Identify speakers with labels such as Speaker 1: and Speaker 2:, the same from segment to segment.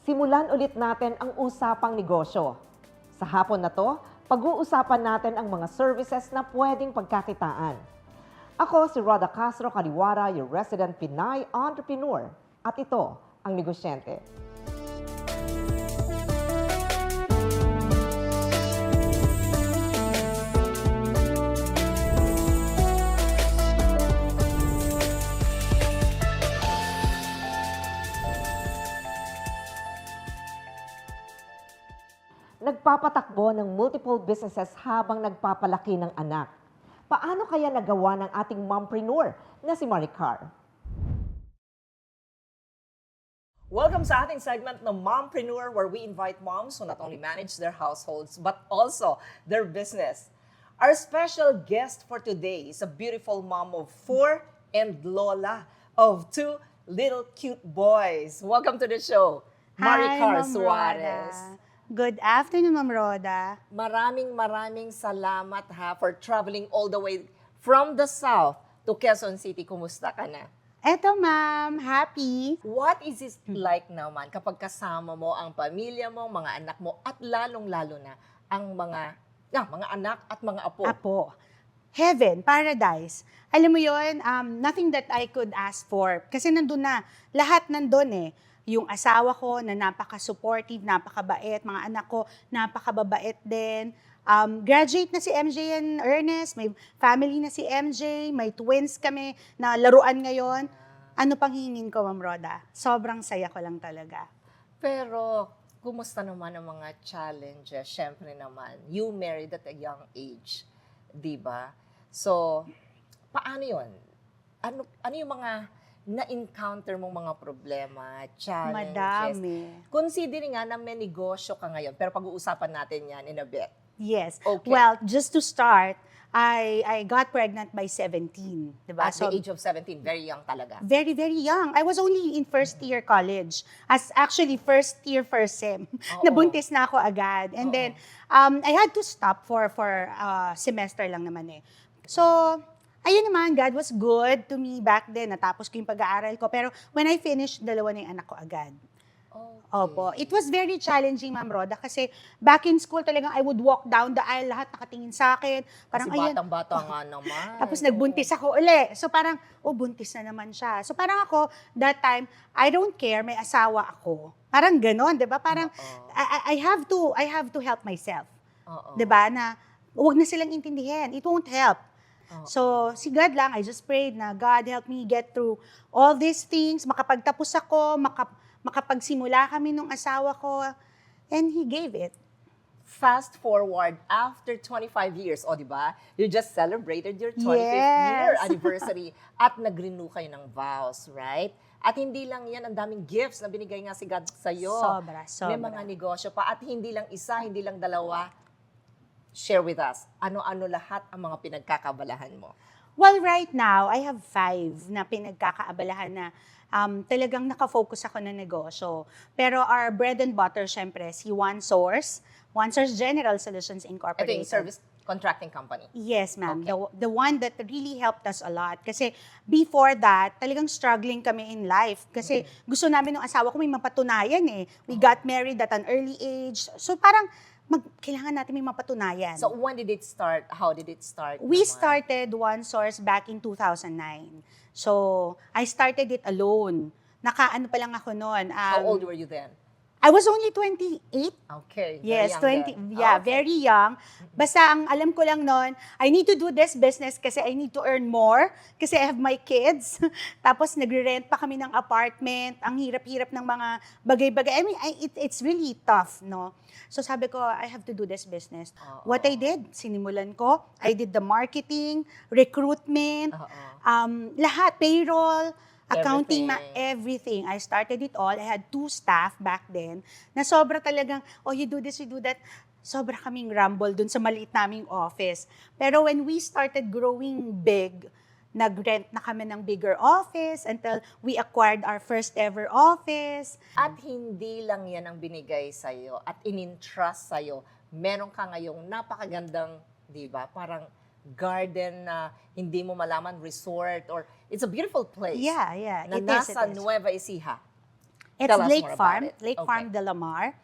Speaker 1: simulan ulit natin ang usapang negosyo. Sa hapon na to, pag-uusapan natin ang mga services na pwedeng pagkakitaan. Ako si Rhoda Castro-Caliwara, your resident Pinay entrepreneur. At ito ang NegoSHEnte. Nagpapatakbo ng multiple businesses habang nagpapalaki ng anak. Paano kaya nagawa ng ating mompreneur na si Maricar?
Speaker 2: Welcome sa ating segment ng Mompreneur, where we invite moms who not only manage their households but also their business. Our special guest for today is a beautiful mom of 4 and lola of 2 little cute boys. Welcome to the show, Maricar Suarez.
Speaker 3: Good afternoon, Ma'am Rhoda.
Speaker 2: Maraming salamat for traveling all the way from the south to Quezon City. Kumusta ka na?
Speaker 3: Eto, ma'am. Happy.
Speaker 2: What is it like naman kapag kasama mo ang pamilya mo, mga anak mo, at lalong-lalo na ang mga anak at mga apo?
Speaker 3: Apo. Heaven, paradise. Alam mo yon, nothing that I could ask for. Kasi nandun na. Lahat nandun eh. Yung asawa ko na napaka-supportive, napakabait. Mga anak ko, napakababait din. Graduate na si MJ and Ernest. May family na si MJ. May twins kami na laruan ngayon. Ano pang hingin ko, Ma'am Rhoda? Sobrang saya ko lang talaga.
Speaker 2: Pero, kumusta naman ang mga challenges? Siyempre naman, you married at a young age. Diba? So, paano yun? Ano yung mga na-encounter mong mga problema, challenges?
Speaker 3: Madami.
Speaker 2: Considering nga na may negosyo ka ngayon, pero pag-uusapan natin yan in a bit.
Speaker 3: Yes.
Speaker 2: Okay.
Speaker 3: Well, just to start, I got pregnant by 17. Diba?
Speaker 2: At the age of 17, very young talaga.
Speaker 3: Very, very young. I was only in first year college. Actually, first year, first sem. Nabuntis na ako agad. And then, I had to stop for semester lang naman eh. So, ayun naman, God was good to me back then. Natapos ko yung pag-aaral ko. Pero when I finished, 2 na yung anak ko agad.
Speaker 2: Okay.
Speaker 3: Opo. It was very challenging, Ma'am Rhoda, kasi back in school talagang I would walk down the aisle, lahat nakatingin sa akin. Parang,
Speaker 2: Kasi batang-bata nga naman.
Speaker 3: Tapos nagbuntis ako uli. So parang, buntis na naman siya. So parang ako, that time, I don't care, may asawa ako. Parang ganon, di ba? Parang, I have to help myself. Di ba? Na, huwag na silang intindihin. It won't help. So, si God lang, I just prayed na, God, help me get through all these things, makapagtapos ako, makapagsimula kami nung asawa ko, and He gave it.
Speaker 2: Fast forward, after 25 years, di ba? You just celebrated your 25th year anniversary at nag-renew kayo ng vows, right? At hindi lang yan, ang daming gifts na binigay nga si God sa'yo.
Speaker 3: Sobra.
Speaker 2: May mga negosyo pa, at hindi lang isa, hindi lang dalawa. Share with us, ano-ano lahat ang mga pinagkakabalahan mo?
Speaker 3: Well, right now, I have 5 na pinagkakaabalahan na talagang nakafocus ako na negosyo. Pero our bread and butter, syempre, si OneSource General Solutions Incorporated.
Speaker 2: Ito yung service contracting company.
Speaker 3: Yes, ma'am.
Speaker 2: Okay.
Speaker 3: The one that really helped us a lot. Kasi before that, talagang struggling kami in life. Kasi gusto namin ng asawa ko may mapatunayan eh. We got married at an early age. So parang, kailangan natin may mapatunayan.
Speaker 2: So when did it start? How did it start?
Speaker 3: We started OneSource back in 2009. So, I started it alone. Nakaano pa lang ako noon.
Speaker 2: How old were you then?
Speaker 3: I was only 28.
Speaker 2: Okay.
Speaker 3: Yes,
Speaker 2: very young
Speaker 3: 20.
Speaker 2: then.
Speaker 3: Yeah,
Speaker 2: Okay.
Speaker 3: very young. Basta ang alam ko lang noon, I need to do this business kasi I need to earn more kasi I have my kids. Tapos nagre-rent pa kami ng apartment. Ang hirap-hirap ng mga bagay-bagay. I mean, it's really tough, no? So sabi ko, I have to do this business. What I did, sinimulan ko. I did the marketing, recruitment, lahat, payroll, accounting, everything. I started it all. I had 2 staff back then na sobra talagang, you do this, you do that. Sobra kaming rumble dun sa maliit naming office. Pero when we started growing big, nag-rent na kami ng bigger office until we acquired our first ever office.
Speaker 2: At hindi lang yan ang binigay sa'yo at in-entrust sa'yo. Meron ka ngayong napakagandang, di ba, parang garden na hindi mo malaman, resort, or it's a beautiful place.
Speaker 3: Yeah,
Speaker 2: Na
Speaker 3: it
Speaker 2: nasa
Speaker 3: is.
Speaker 2: Nueva Ecija.
Speaker 3: It's
Speaker 2: Tell us
Speaker 3: Lake
Speaker 2: more about
Speaker 3: Farm,
Speaker 2: it.
Speaker 3: Lake
Speaker 2: Okay.
Speaker 3: Farm de Lamar.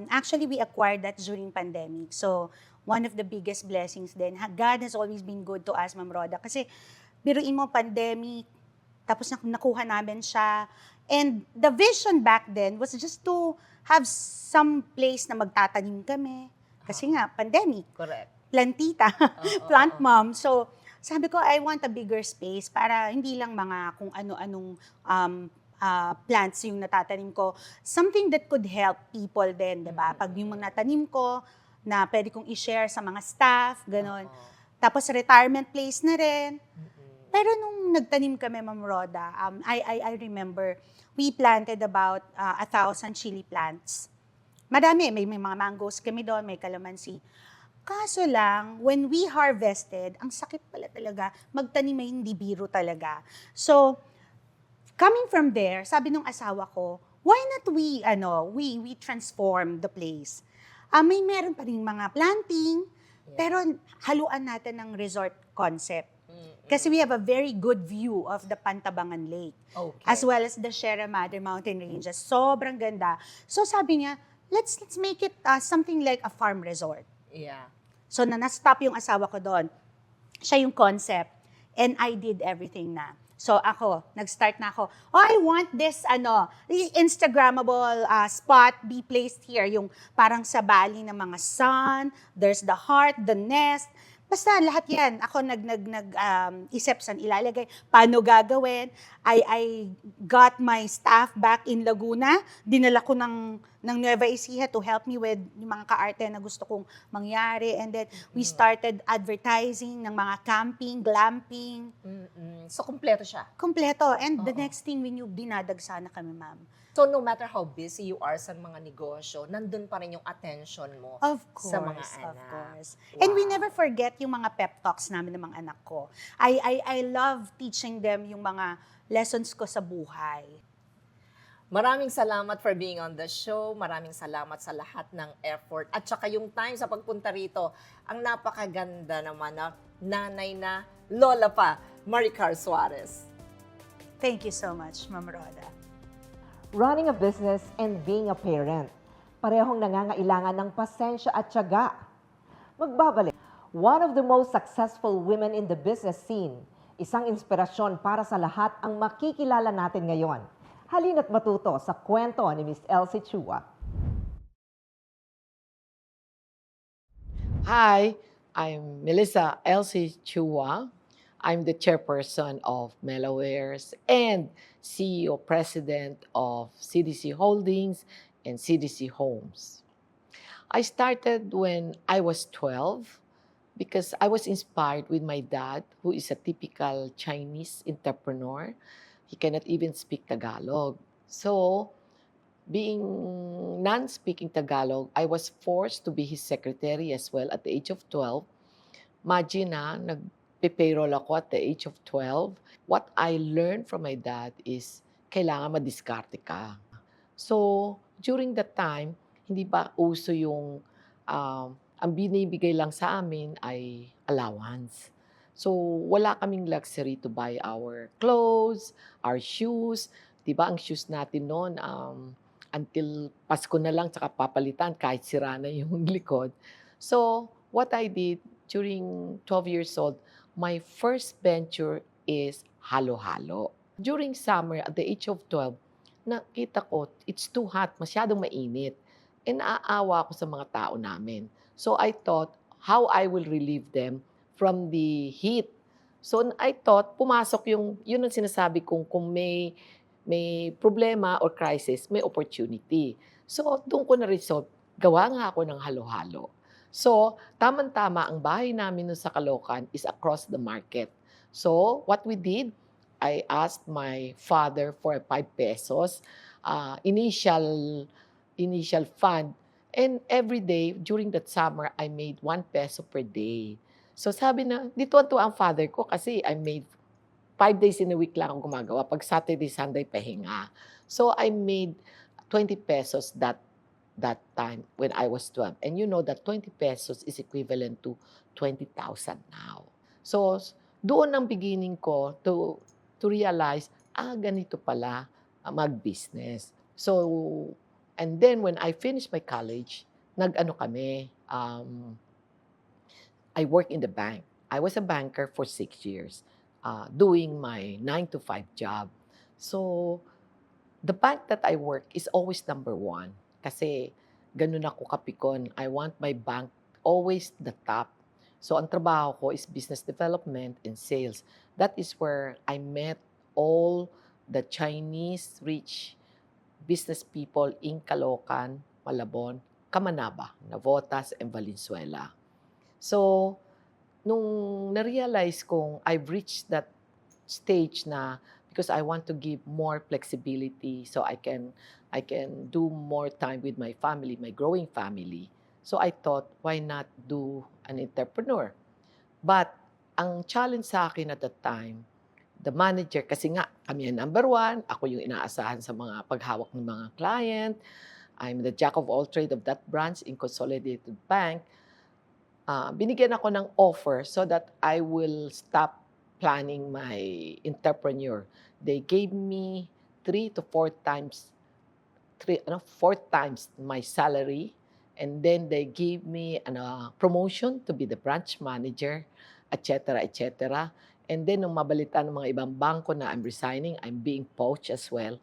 Speaker 3: Actually, we acquired that during pandemic. So, one of the biggest blessings din. God has always been good to us, Ma'am Roda. Kasi, biruin mo, pandemic, tapos nakuha namin siya. And the vision back then was just to have some place na magtatanim kami. Kasi nga, pandemic.
Speaker 2: Correct.
Speaker 3: Plantita,
Speaker 2: Oo,
Speaker 3: plant
Speaker 2: oo.
Speaker 3: mom. So, sabi ko, I want a bigger space para hindi lang mga kung ano-anong plants yung natatanim ko. Something that could help people din, di ba? Pag yung mga natanim ko, na pwede kong i-share sa mga staff, gano'n.
Speaker 2: Oo.
Speaker 3: Tapos retirement place na rin. Pero nung nagtanim kami, Ma'am Roda, I remember, we planted about 1,000 chili plants. Madami, may mga mangoes kami doon, may calamansi. Kaso lang, when we harvested, ang sakit pala talaga, magtanim ay hindi biro talaga. So, coming from there, sabi nung asawa ko, why not we transform the place? May meron pa rin mga planting, pero haluan natin ng resort concept. Kasi we have a very good view of the Pantabangan Lake.
Speaker 2: Okay.
Speaker 3: As well as the Sierra Madre Mountain Ranges. Sobrang ganda. So sabi niya, let's make it something like a farm resort.
Speaker 2: Yeah.
Speaker 3: So na-stop yung asawa ko doon. Siya yung concept. And I did everything na. So ako, nag-start na ako. Oh, I want this Instagrammable spot be placed here. Yung parang sa bali ng mga sun, there's the heart, the nest. Basta lahat yan. Ako isip saan ilalagay. Paano gagawin? I got my staff back in Laguna. Dinala ko ng Nueva Ecija to help me with yung mga ka-arte na gusto kong mangyari. And then we started advertising ng mga camping, glamping.
Speaker 2: So, kumpleto siya.
Speaker 3: Kompleto. And the next thing we knew, dinadagsa na kami, ma'am.
Speaker 2: So, no matter how busy you are sa mga negosyo, nandun pa rin yung attention mo
Speaker 3: Of course,
Speaker 2: sa mga
Speaker 3: of
Speaker 2: anak.
Speaker 3: course. And we
Speaker 2: Wow.
Speaker 3: never forget yung mga pep talks namin ng mga anak ko. I love teaching them yung mga lessons ko sa buhay.
Speaker 2: Maraming salamat for being on the show. Maraming salamat sa lahat ng effort. At saka yung time sa pagpunta rito, ang napakaganda naman na nanay na lola pa, Maricar Suarez.
Speaker 3: Thank you so much, Ma'am Roda.
Speaker 1: Running a business and being a parent, parehong nangangailangan ng pasensya at tiyaga. Magbabalik, one of the most successful women in the business scene, isang inspirasyon para sa lahat ang makikilala natin ngayon. Halina't matuto sa kwento ni Miss Elsie Chua.
Speaker 4: Hi, I'm Melissa Elsie Chua. I'm the chairperson of Melawares and CEO President of CDC Holdings and CDC Homes. I started when I was 12 because I was inspired with my dad, who is a typical Chinese entrepreneur. He cannot even speak Tagalog. So, being non-speaking Tagalog, I was forced to be his secretary as well at the age of 12. Imagine nag-payroll ako at the age of 12. What I learned from my dad is kailangan madiskarte ka. So, during that time, hindi ba uso yung ang binibigay lang sa amin ay allowance. So, wala kaming luxury to buy our clothes, our shoes. Diba ang shoes natin noon, until Pasko na lang tsaka papalitan kahit sira na yung likod. So, what I did during 12 years old, my first venture is halo-halo. During summer, at the age of 12, nakita ko, it's too hot, masyadong mainit. E naaawa ako sa mga tao namin. So I thought, how I will relieve them from the heat. So I thought, pumasok yun ang sinasabi kong kung may problema or crisis, may opportunity. So doon ko na-resolve, gawa nga ako ng halo-halo. So, tamang-tama, ang bahay namin nun sa Caloocan is across the market. So, what we did, I asked my father for 5 pesos, initial fund. And every day, during that summer, I made 1 peso per day. So, sabi na, dito ang father ko kasi I made 5 days in a week lang ako gumagawa. Pag Saturday, Sunday, pahinga. So, I made 20 pesos that time when I was 12. And you know that 20 pesos is equivalent to 20,000 now. So, doon ang beginning ko to realize, ganito pala mag-business. So, and then when I finished my college, nag-ano kami, I work in the bank. I was a banker for 6 years, doing my 9 to 5 job. So, the bank that I work is always number one. Kasi ganun ako kapikon. I want my bank always the top. So, ang trabaho ko is business development and sales. That is where I met all the Chinese rich business people in Caloocan, Malabon, Camanaba, Navotas, and Valenzuela. So, nung na-realize kong I've reached that stage na because I want to give more flexibility so I can do more time with my family, my growing family. So I thought, why not do an entrepreneur? But ang challenge sa akin at that time, the manager, kasi nga kami ang number one, ako yung inaasahan sa mga paghawak ng mga client, I'm the jack of all trade of that branch in Consolidated Bank. Binigyan ako ng offer so that I will stop planning my entrepreneur. They gave me 4 times my salary, and then they gave me a promotion to be the branch manager, etc., etc. And then nung mabalita ng mga ibang bangko na I'm resigning, I'm being poached as well.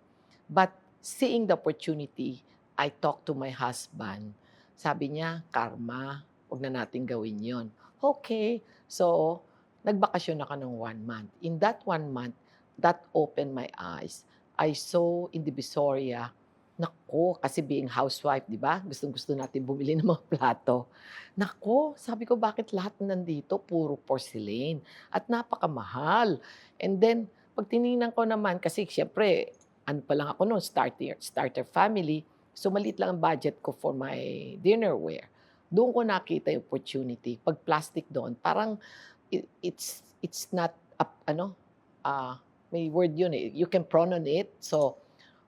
Speaker 4: But seeing the opportunity, I talked to my husband. Sabi niya, karma, huwag na natin gawin yon. Okay. So, nagbakasyon ako ng 1 month. In that 1 month, that opened my eyes. I saw in Divisoria, nako, kasi being housewife, di ba? Gustong-gusto natin bumili ng mga plato. Nako, sabi ko, bakit lahat nandito puro porcelain at napakamahal? And then, pag tinignan ko naman, kasi siyempre, ano pa lang ako noon, starter family, so maliit lang ang budget ko for my dinnerware. Doon ko nakita yung opportunity. Pag plastic doon, parang it's not may word yun eh. You can pronoun it. So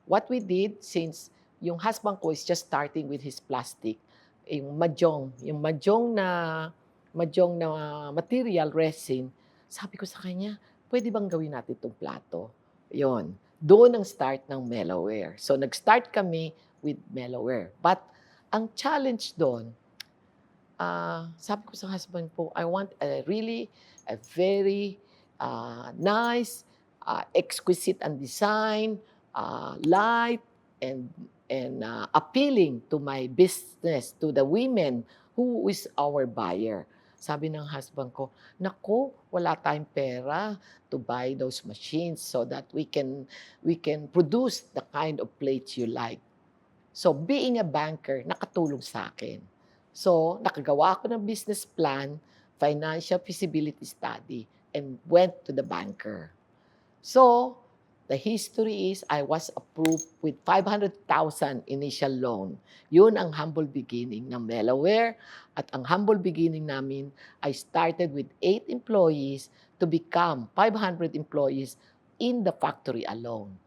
Speaker 4: what we did, since yung husband ko is just starting with his plastic, yung mahjong na material resin, sabi ko sa kanya, pwede bang gawin natin itong plato? Yon. Doon ang start ng Mellowware. So nag-start kami with Mellowware. But ang challenge doon, sabi ko sa husband ko, I want a very nice, exquisite ang design, light, and appealing to my business, to the women who is our buyer. Sabi ng husband ko, naku, wala tayong pera to buy those machines so that we can produce the kind of plates you like. So being a banker, nakatulong sa akin. So, nakagawa ako ng business plan, financial feasibility study, and went to the banker. So, the history is I was approved with 500,000 initial loan. Yun ang humble beginning ng Mellowware. At ang humble beginning namin, I started with 8 employees to become 500 employees in the factory alone.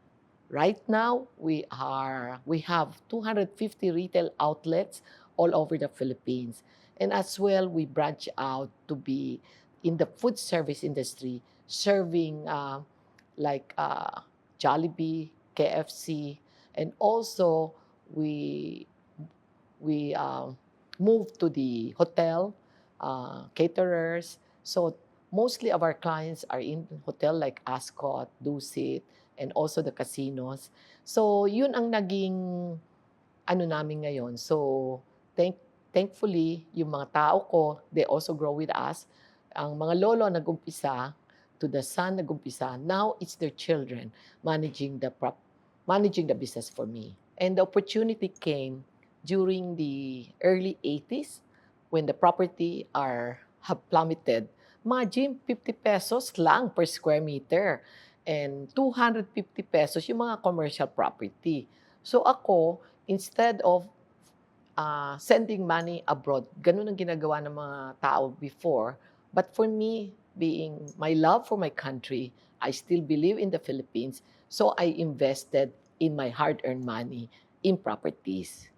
Speaker 4: Right now, we have 250 retail outlets all over the Philippines. And as well, we branch out to be in the food service industry, serving Jollibee, KFC, and also we moved to the hotel, caterers. So mostly of our clients are in hotel like Ascot, Dusit, and also the casinos. So yun ang naging namin ngayon. So thankfully, yung mga tao ko, they also grow with us. Ang mga lolo nag-umpisa, to the son nag-umpisa, now it's their children managing the business for me. And the opportunity came during the early 80s when the property have plummeted. Imagine, 50 pesos lang per square meter and 250 pesos yung mga commercial property. So ako, instead of sending money abroad, ganun ang ginagawa ng mga tao before. But for me, being my love for my country, I still believe in the Philippines, so I invested in my hard-earned money in properties.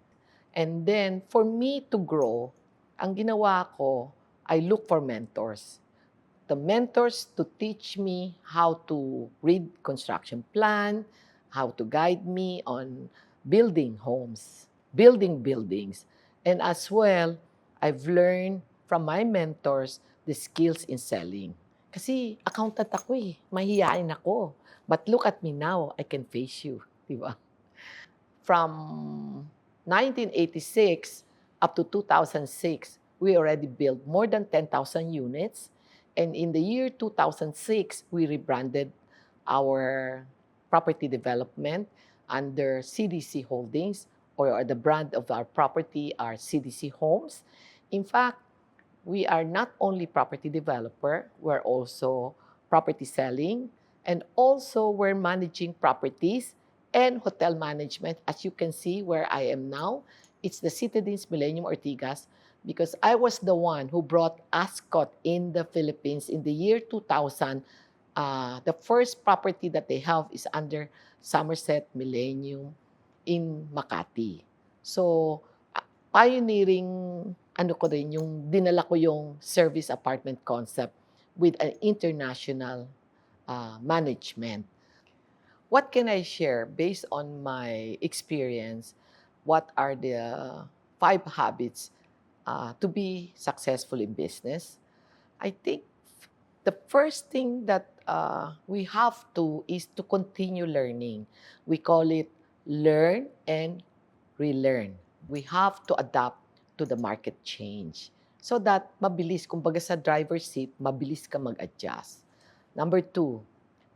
Speaker 4: And then, for me to grow, ang ginawa ko, I look for mentors. The mentors to teach me how to read construction plan, how to guide me on building homes, building buildings. And as well, I've learned from my mentors the skills in selling. Kasi accountant ako eh, mahihain ako. But look at me now, I can face you, di ba? From 1986 up to 2006, we already built more than 10,000 units. And in the year 2006, we rebranded our property development under CDC Holdings, or the brand of our property are CDC Homes. In fact, we are not only property developer, we're also property selling, and also we're managing properties and hotel management. As you can see where I am now, it's the Citadines Millennium Ortigas, because I was the one who brought Ascot in the Philippines in the year 2000. The first property that they have is under Somerset Millennium in Makati. So, pioneering, dinala ko yung service apartment concept with an international management. What can I share based on my experience? What are the 5 habits to be successful in business? I think the first thing that we have to is to continue learning. We call it learn and relearn. We have to adapt to the market change so that mabilis, kumbaga sa driver's seat, mabilis ka mag-adjust. Number 2,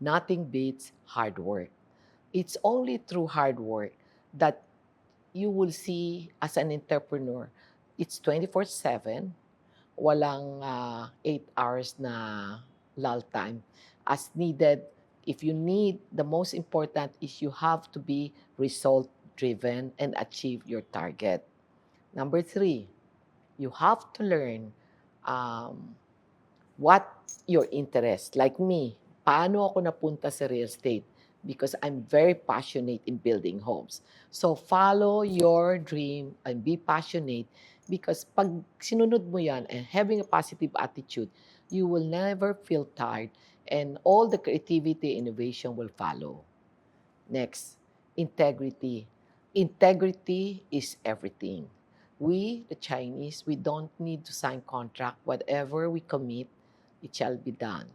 Speaker 4: nothing beats hard work. It's only through hard work that you will see as an entrepreneur, it's 24/7, walang 8 hours na lull time. As needed, if you need, the most important is you have to be result-driven and achieve your target. Number 3, you have to learn what your interest. Like me, paano ako napunta sa real estate? Because I'm very passionate in building homes. So follow your dream and be passionate, because pag sinunod mo yan and having a positive attitude, you will never feel tired and all the creativity, innovation will follow. Next, integrity. Integrity is everything. We, the Chinese, we don't need to sign contract. Whatever we commit, it shall be done.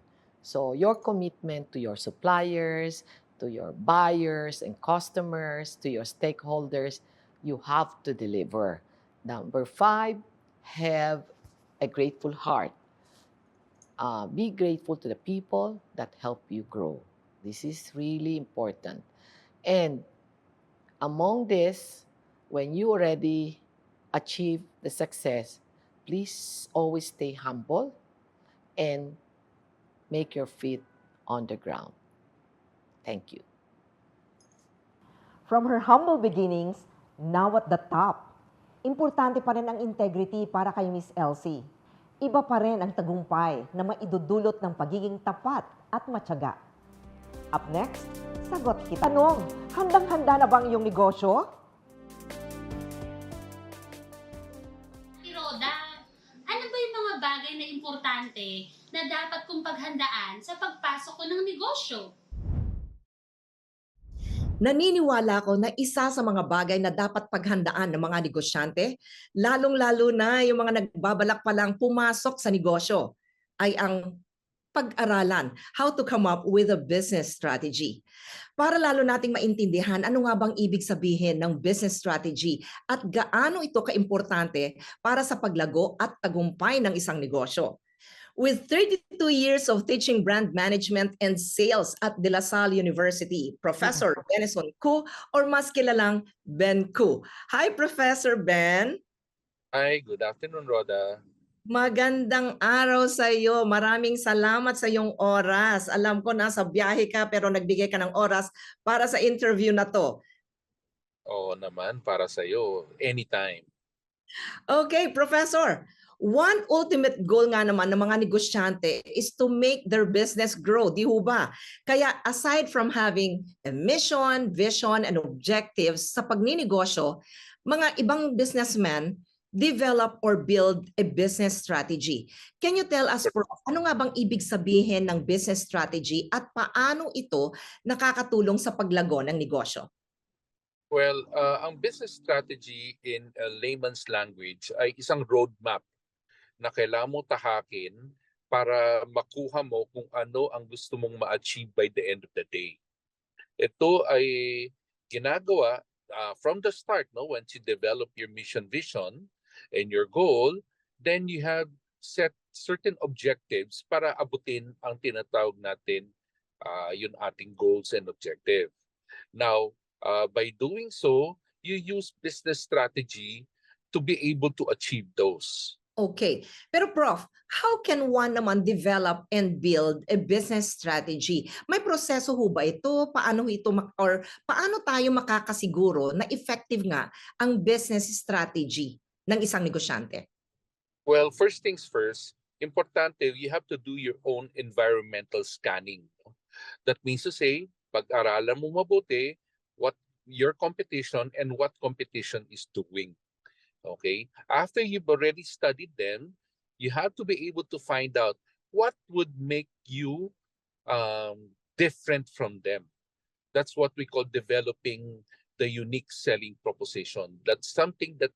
Speaker 4: So your commitment to your suppliers, to your buyers and customers, to your stakeholders, you have to deliver. Number 5, have a grateful heart. Be grateful to the people that help you grow. This is really important. And among this, when you already achieve the success, please always stay humble and make your feet on the ground. Thank you.
Speaker 1: From her humble beginnings, now at the top, importante pa rin ang integrity para kay Miss Elsie. Iba pa rin ang tagumpay na maidudulot ng pagiging tapat at matyaga. Up next, Sagot Kita. Tanong, handang-handa na bang iyong negosyo?
Speaker 5: Roda, ano ba yung mga bagay na importante na dapat kong paghandaan sa pagpasok ko ng negosyo?
Speaker 2: Naniniwala ko na isa sa mga bagay na dapat paghandaan ng mga negosyante, lalong-lalo na yung mga nagbabalak pa lang pumasok sa negosyo, ay ang pag-aralan how to come up with a business strategy. Para lalo nating maintindihan ano nga bang ibig sabihin ng business strategy at gaano ito kaimportante para sa paglago at tagumpay ng isang negosyo. With 32 years of teaching brand management and sales at De La Salle University, Professor Benison Ku, or mas kilalang Ben Ku. Hi, Professor Ben.
Speaker 6: Hi, good afternoon, Rhoda.
Speaker 2: Magandang araw sa iyo. Maraming salamat sa iyong oras. Alam ko nasa biyahe ka pero nagbigay ka ng oras para sa interview na to.
Speaker 6: Oo naman, para sa iyo, anytime.
Speaker 2: Okay, Professor. One ultimate goal nga naman ng mga negosyante is to make their business grow, di ho ba? Kaya aside from having a mission, vision, and objectives sa pagninegosyo, mga ibang businessmen develop or build a business strategy. Can you tell us, Prof, ano nga bang ibig sabihin ng business strategy at paano ito nakakatulong sa paglago ng negosyo?
Speaker 6: Well, ang business strategy in a layman's language ay isang roadmap na kailangan mo tahakin para makuha mo kung ano ang gusto mong ma-achieve by the end of the day. Ito ay ginagawa from the start, no? Once you develop your mission vision and your goal, then you have set certain objectives para abutin ang tinatawag natin yung ating goals and objective. Now, by doing so, you use business strategy to be able to achieve those.
Speaker 2: Okay. Pero Prof, how can one naman develop and build a business strategy? May proseso ho ba ito? Paano ito or paano tayo makakasiguro na effective nga ang business strategy ng isang negosyante?
Speaker 6: Well, first things first, importante, you have to do your own environmental scanning. No? That means to say, pag-aralan mo mabuti what your competition and what competition is doing. Okay? After you've already studied them, you have to be able to find out what would make you different from them. That's what we call developing the unique selling proposition. That's something that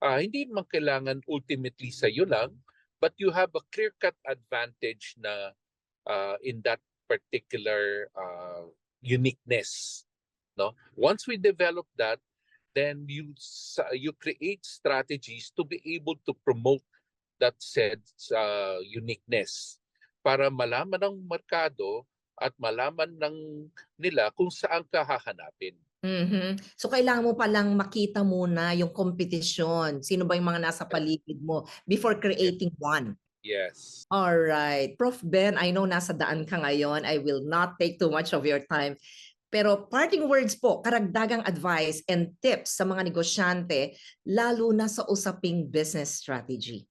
Speaker 6: hindi naman kailangan ultimately sa iyo lang, but you have a clear-cut advantage na in that particular uniqueness. No? Once we develop that, then you create strategies to be able to promote that said uniqueness para malaman ng merkado at malaman nila kung saan ka hahanapin.
Speaker 2: So kailangan mo palang makita muna yung kompetisyon. Sino ba yung mga nasa paligid mo before creating one?
Speaker 6: Yes.
Speaker 2: All right. Prof. Ben, I know nasa daan ka ngayon. I will not take too much of your time. Pero parting words po, karagdagang advice and tips sa mga negosyante, lalo na sa usaping business strategy.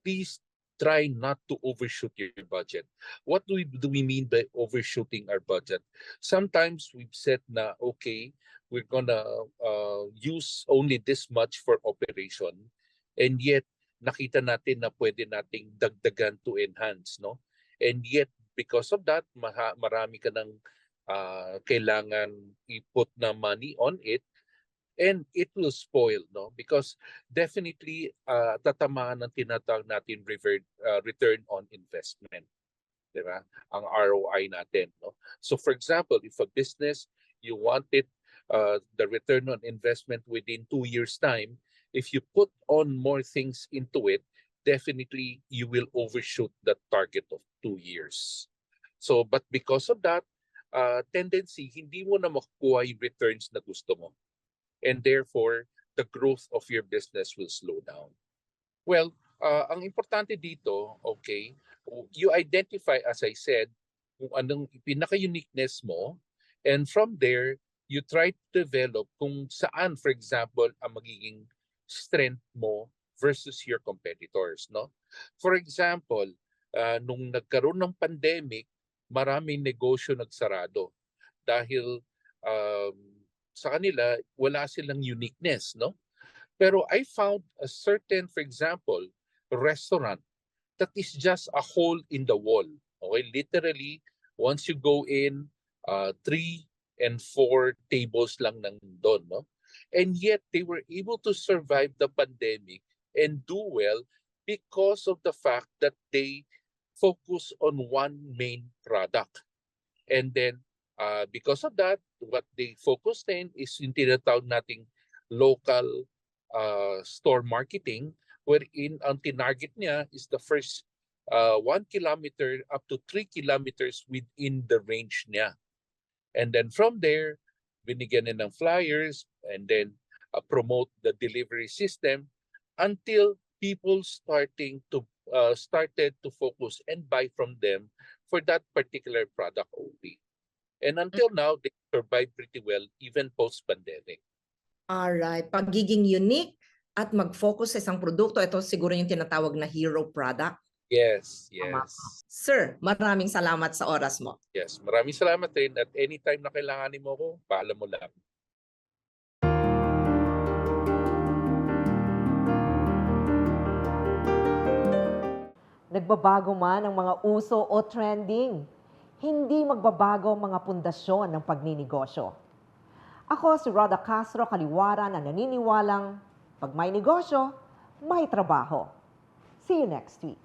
Speaker 6: Please try not to overshoot your budget. What do we mean by overshooting our budget? Sometimes we've said na, okay, we're gonna use only this much for operation, and yet nakita natin na pwede nating dagdagan to enhance, no? And yet, because of that, marami ka ng kailangan i-put na money on it, and it will spoil, no? Because definitely tatamaan ng tinatawag natin return on investment, di ba? Ang ROI natin, no? So for example, if a business you wanted the return on investment within 2 years time, if you put on more things into it, definitely you will overshoot the target of 2 years. So but because of that tendency, hindi mo na makukuha yung returns na gusto mo. And therefore, the growth of your business will slow down. Well, ang importante dito, okay, you identify, as I said, kung anong pinaka-uniqueness mo, and from there, you try to develop kung saan, for example, ang magiging strength mo versus your competitors, no? For example, nung nagkaroon ng pandemic, maraming negosyo nagsarado dahil sa kanila wala silang uniqueness, no? Pero I found a certain, for example, restaurant that is just a hole in the wall. Okay, literally once you go in, 3 and 4 tables lang nandun, no? And yet they were able to survive the pandemic and do well because of the fact that they focus on one main product. And then, because of that, what they focused in is yung tinatawag nating local store marketing, wherein ang tinarget niya is the first 1 kilometer up to 3 kilometers within the range niya. And then from there, binigyan niya ng flyers and then promote the delivery system until people started to focus and buy from them for that particular product only. And until now, they survive pretty well even post-pandemic.
Speaker 2: Alright, pagiging unique at mag-focus sa isang produkto, ito siguro yung tinatawag na hero product.
Speaker 6: Yes,
Speaker 2: Tama.
Speaker 6: yes.
Speaker 2: Sir, maraming salamat sa oras mo.
Speaker 6: Yes, maraming salamat rin at anytime na kailanganin mo ko, paalam mo lang.
Speaker 1: Nagbabago man ang mga uso o trending, hindi magbabago ang mga pundasyon ng pagninegosyo. Ako si Rhoda Castro-Caliwara na naniniwalang pag may negosyo, may trabaho. See you next week.